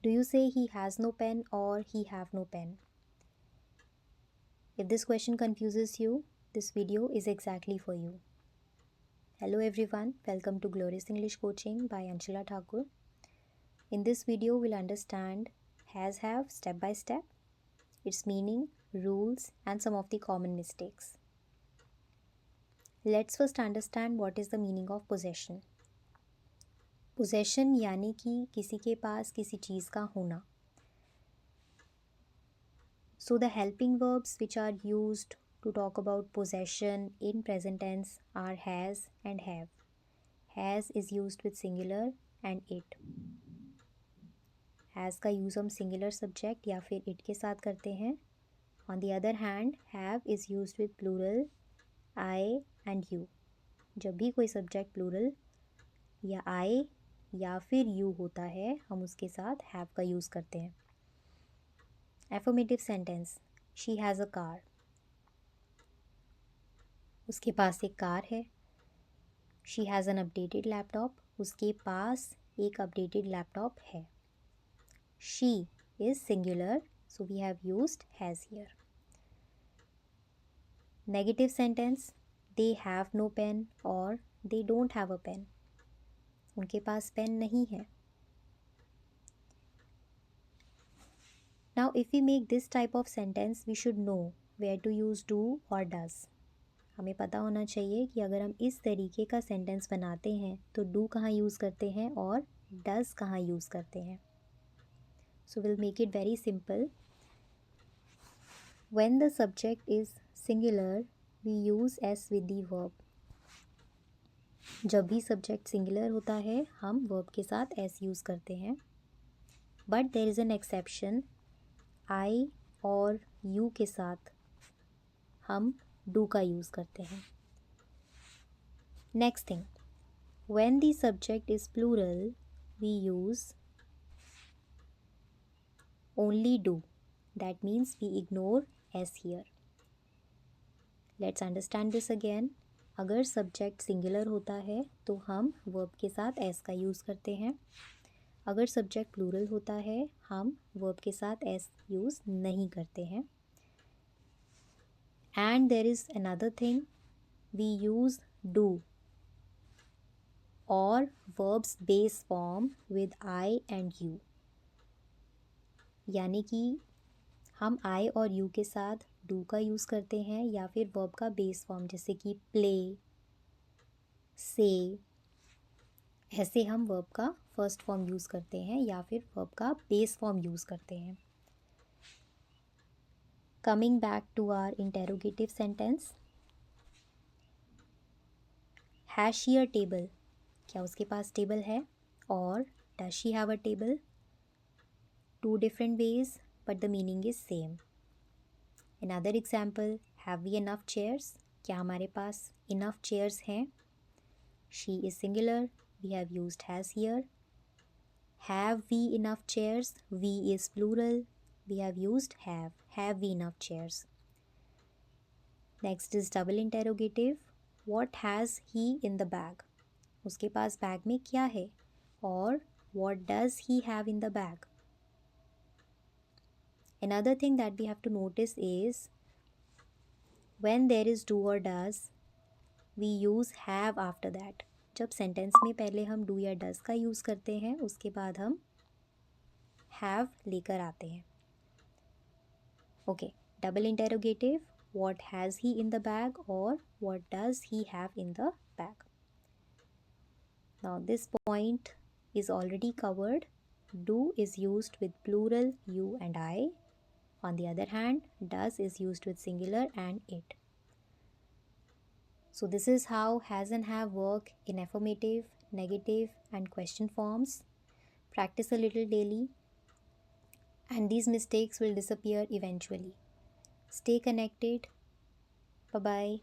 Do you say he has no pen or he have no pen? If this question confuses you, this video is exactly for you. Hello everyone, welcome to Glorious English Coaching by Anshula Thakur. In this video, we'll understand has have step by step, its meaning, rules, and some of the common mistakes. Let's first understand what is the meaning of possession. Possession यानी कि किसी के पास किसी चीज़ का होना. So the helping verbs which are used to talk about possession in present tense are has and have. Has is used with singular and it. Has का use हम singular subject या फिर it के साथ करते हैं. On the other hand, have is used with plural I and you. जब भी कोई subject plural या I या फिर you होता है हम उसके साथ have का यूज़ करते हैं. Affirmative sentence. She has a car. उसके पास एक कार है. She has an updated laptop. उसके पास एक updated laptop है. She is singular, so we have used has here. Negative sentence. They have no pen or they don't have a pen. उनके पास pen नहीं है. Now, if we make this type of sentence, we should know where to use do or does. हमें पता होना चाहिए कि अगर हम इस तरीके का सेंटेंस बनाते हैं तो डू कहाँ यूज़ करते हैं और डज कहाँ यूज़ करते हैं. So will make it very simple. When the subject is singular we use s with the verb. जब भी सब्जेक्ट सिंगुलर होता है हम वर्ब के साथ एस यूज़ करते हैं. But there is an exception. I और यू के साथ हम डू का यूज़ करते हैं. Next thing, when the subject is plural we use only do. That means we ignore s here. Let's understand this again. अगर सब्जेक्ट सिंगुलर होता है तो हम वर्ब के साथ एस का यूज़ करते हैं. अगर सब्जेक्ट प्लूरल होता है हम वर्ब के साथ एस यूज़ नहीं करते हैं. And there is another thing, we use do or verbs base form with I and you. यानी कि हम I और you के साथ do का यूज़ करते हैं या फिर verb का base form जैसे कि play, say. ऐसे हम verb का first form यूज़ करते हैं या फिर verb का base form यूज़ करते हैं. Coming back to our interrogative sentence. Has she a table? क्या उसके पास टेबल है? और does she have a table? Two different ways, but the meaning is same. Another example, have we enough chairs? क्या हमारे पास enough chairs हैं? She is singular, we have used has here. Have we enough chairs? We is plural, we have used have. Have we enough chairs? Next is double interrogative. What has he in the bag? उसके पास bag में क्या है? और what does he have in the bag? Another thing that we have to notice is when there is do or does, we use have after that. जब sentence में पहले हम do या does का यूज़ करते हैं उसके बाद हम have लेकर आते हैं. Okay, double interrogative. What has he in the bag or what does he have in the bag? Now this point is already covered. Do is used with plural you and I. On the other hand, does is used with singular and it. So this is how has and have work in affirmative, negative and question forms. Practice a little daily and these mistakes will disappear eventually. Stay connected. Bye-bye.